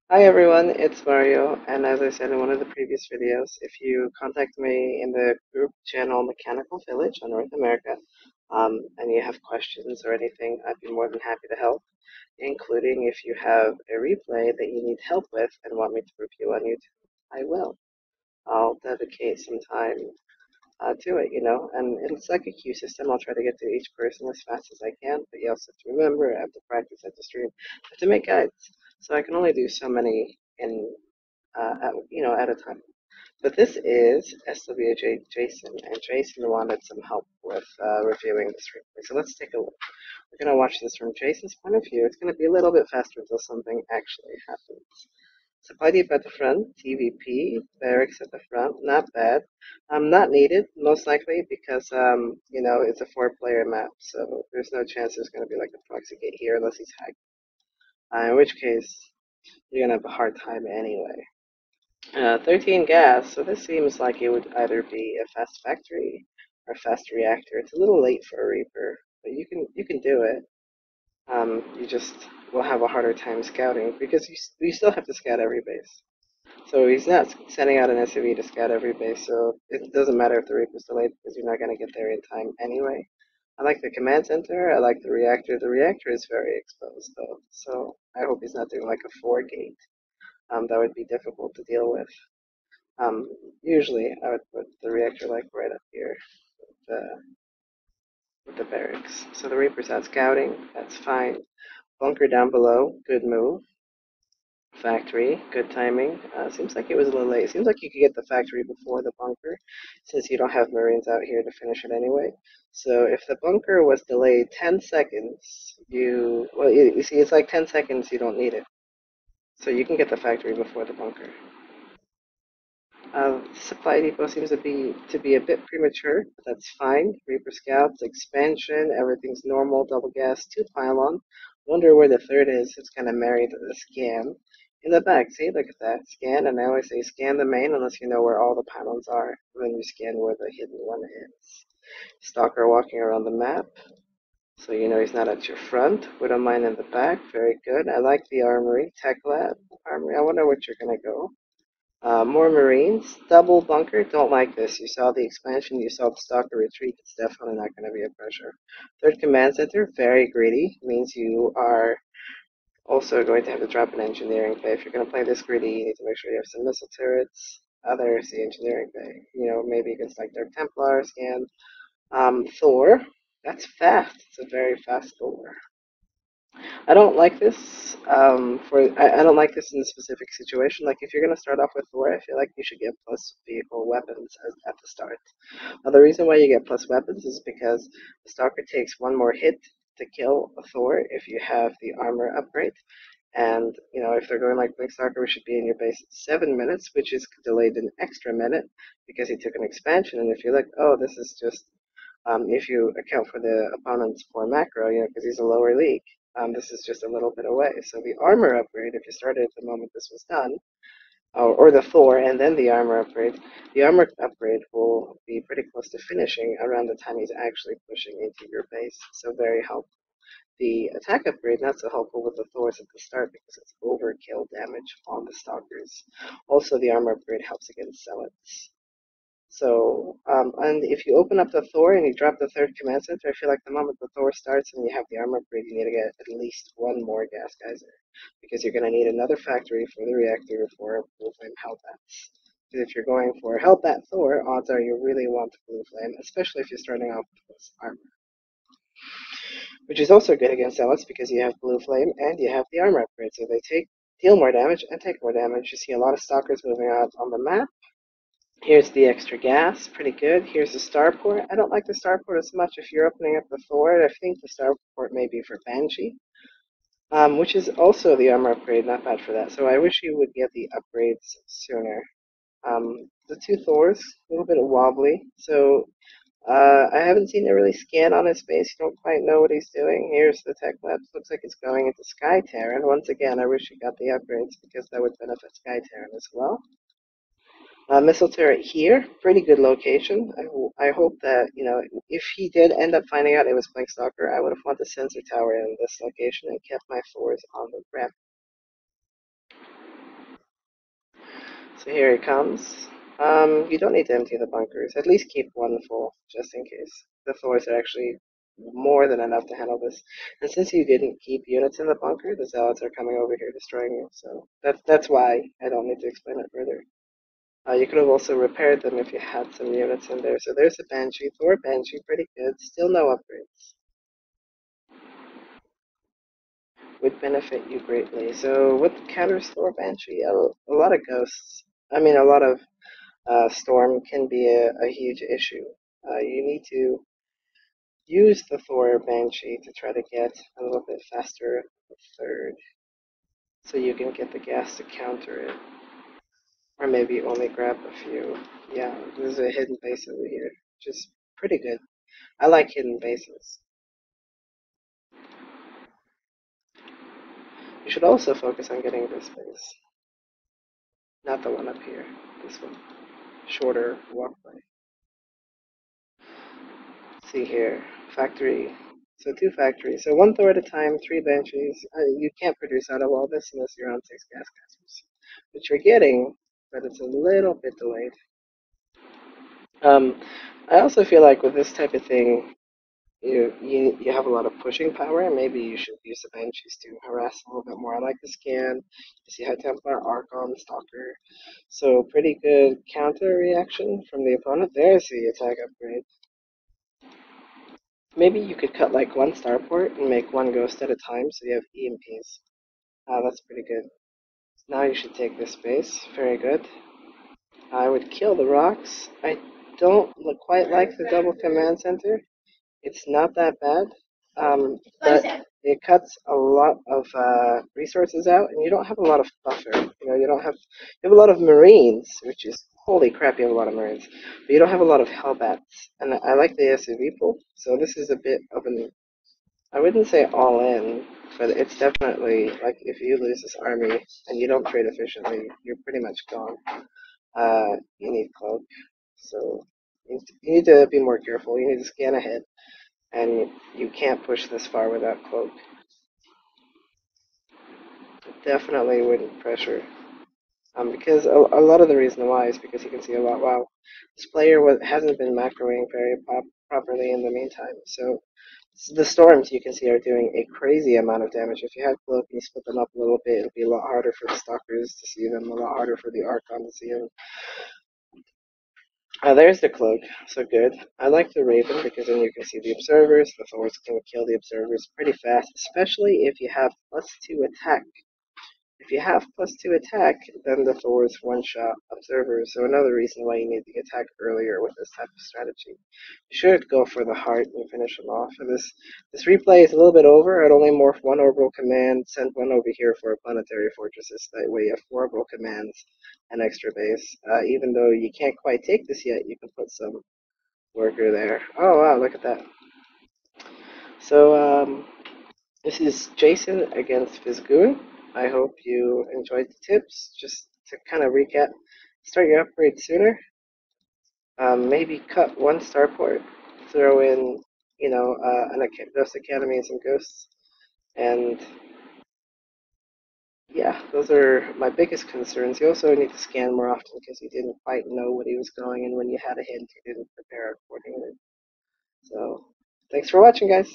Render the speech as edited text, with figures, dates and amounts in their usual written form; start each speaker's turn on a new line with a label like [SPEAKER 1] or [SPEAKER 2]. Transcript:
[SPEAKER 1] Hi everyone, it's Mario, and as I said in one of the previous videos, if you contact me in the group channel Mechanical Village on North America, and you have questions or anything, I'd be more than happy to help, including if you have a replay that you need help with and want me to review on YouTube, I will. I'll dedicate some time to it, and it's like a queue system. I'll try to get to each person as fast as I can, but you also have to remember, I have to practice, I have to stream, I have to make guides. So I can only do so many at a time. But this is SWJ Jason, and Jason wanted some help with reviewing this replay. So let's take a look. We're going to watch this from Jason's point of view. It's going to be a little bit faster until something actually happens. Supply depot at the front, TVP, barracks at the front, not bad. Not needed, most likely, because, it's a 4-player map, so there's no chance there's going to be like a proxy gate here unless he's hacked. In which case, you're going to have a hard time anyway. 13 gas, so this seems like it would either be a fast factory or a fast reactor. It's a little late for a Reaper, but you can do it. You just will have a harder time scouting because you still have to scout every base. So he's not sending out an SUV to scout every base, so it doesn't matter if the Reaper's delayed because you're not going to get there in time anyway. I like the command center. I like the reactor. The reactor is very exposed though, so I hope he's not doing like a 4-gate. That would be difficult to deal with. Usually I would put the reactor like right up here with the barracks. So the Reaper's out scouting, that's fine. Bunker down below, good move. Factory, good timing. Seems like it was a little late. Seems like you could get the factory before the bunker, since you don't have Marines out here to finish it anyway. So if the bunker was delayed 10 seconds, you see, it's like 10 seconds, you don't need it. So you can get the factory before the bunker. Supply depot seems to be a bit premature, but that's fine. Reaper scouts, expansion, everything's normal. Double gas, 2 pylon. Wonder where the third is. It's kind of married to the scan. In the back, see, look at that. Scan, and I always say scan the main unless you know where all the pylons are. Then you scan where the hidden one is. Stalker walking around the map, so you know he's not at your front. Widow mine in the back, very good. I like the armory. Tech lab, armory. I wonder what you're gonna go. More Marines. Double bunker. Don't like this. You saw the expansion. You saw the Stalker retreat. It's definitely not going to be a pressure. Third command center. Very greedy. Means you are also going to have to drop an engineering bay. If you're going to play this greedy, you need to make sure you have some missile turrets. There's the engineering bay. Maybe against like their Templar scan. Thor. That's fast. It's a very fast Thor. I don't like this I don't like this in a specific situation. Like if you're gonna start off with Thor, I feel like you should get plus vehicle weapons at the start. Now the reason why you get plus weapons is because the Stalker takes one more hit to kill a Thor if you have the armor upgrade. And if they're going like Blink Stalker, we should be in your base at 7 minutes, which is delayed an extra minute because he took an expansion. And if you're like, oh, this is just if you account for the opponent's poor macro, because he's a lower league. This is just a little bit away. So the armor upgrade, if you started at the moment this was done, or the Thor and then the armor upgrade will be pretty close to finishing around the time he's actually pushing into your base. So very helpful. The attack upgrade, not so helpful with the Thors at the start because it's overkill damage on the Stalkers. Also, the armor upgrade helps against Zealots. So, and if you open up the Thor and you drop the third command center, I feel like the moment the Thor starts and you have the armor upgrade, you need to get at least one more gas geyser. Because you're going to need another factory for the reactor for Blue Flame Hellbats. Because if you're going for Hellbat Thor, odds are you really want the Blue Flame, especially if you're starting off with this armor. Which is also good against Zealots because you have Blue Flame and you have the armor upgrade, so they deal more damage and take more damage. You see a lot of Stalkers moving out on the map. Here's the extra gas, pretty good. Here's the Starport. I don't like the Starport as much if you're opening up the Thor. I think the Starport may be for Banshee, which is also the armor upgrade, not bad for that. So I wish you would get the upgrades sooner. The 2 Thors, a little bit wobbly, so I haven't seen it really scan on his base. You don't quite know what he's doing. Here's the Tech Labs. Looks like it's going into Sky Terran. Once again, I wish you got the upgrades because that would benefit Sky Terran as well. Missile turret here, pretty good location. I hope that, if he did end up finding out it was Blink Stalker, I would have wanted the sensor tower in this location and kept my Thors on the ramp. So here he comes. You don't need to empty the bunkers. At least keep one full, just in case. The Thors are actually more than enough to handle this. And since you didn't keep units in the bunker, the Zealots are coming over here destroying you. So that's why I don't need to explain it further. You could have also repaired them if you had some units in there. So there's a Banshee. Thor Banshee, pretty good. Still no upgrades. Would benefit you greatly. So what counters Thor Banshee? A lot of ghosts. I mean, a lot of storm can be a huge issue. You need to use the Thor Banshee to try to get a little bit faster third, so you can get the gas to counter it. Or maybe only grab a few. Yeah, there's a hidden base over here, which is pretty good. I like hidden bases. You should also focus on getting this base. Not the one up here, this one. Shorter walkway. See here, factory. So 2 factories. So 1 Thor at a time, 3 Banshees. You can't produce out of all this unless you're on 6 gas casters. Which you're getting, but it's a little bit delayed. I also feel like with this type of thing, you have a lot of pushing power, and maybe you should use the Banshees to harass a little bit more. I like the scan. You see High Templar, Archon, Stalker. So pretty good counter reaction from the opponent. There's the attack upgrade. Maybe you could cut like 1 Starport and make 1 ghost at a time so you have EMPs. That's pretty good. Now you should take this base. Very good. I would kill the rocks. I don't quite like the double command center. It's not that bad, but it cuts a lot of resources out, and you don't have a lot of buffer. You have a lot of Marines, which is holy crap. You have a lot of Marines, but you don't have a lot of Hellbats. And I like the SUV pool, so this is a bit of an, I wouldn't say all in, but it's definitely like if you lose this army and you don't trade efficiently, you're pretty much gone. You need cloak, so you need to be more careful. You need to scan ahead, and you can't push this far without cloak. Definitely wouldn't pressure. Because a lot of the reason why is because you can see a lot. Wow, this player hasn't been macroing very properly in the meantime. So the storms you can see are doing a crazy amount of damage. If you have cloak and you split them up a little bit, it'll be a lot harder for the Stalkers to see them, a lot harder for the Archon to see them. There's the cloak, so good. I like the Raven because then you can see the observers. The Thors can kill the observers pretty fast, especially if you have +2 attack. If you have +2 attack, then the Thors one-shot observers, so another reason why you need to attack earlier with this type of strategy. You should go for the heart and finish them off. And this replay is a little bit over. I'd only morph 1 orbital command, send 1 over here for planetary fortresses. That way you have 4 orbital commands and extra base. Even though you can't quite take this yet, you can put some worker there. Oh wow, look at that. So this is Jason against Vizgoon. I hope you enjoyed the tips. Just to kind of recap, start your upgrade sooner. Maybe cut 1 starport, throw in, Ghost Academy and some ghosts, and yeah, those are my biggest concerns. You also need to scan more often because you didn't quite know what he was going, and when you had a hint, you didn't prepare accordingly. So, thanks for watching, guys.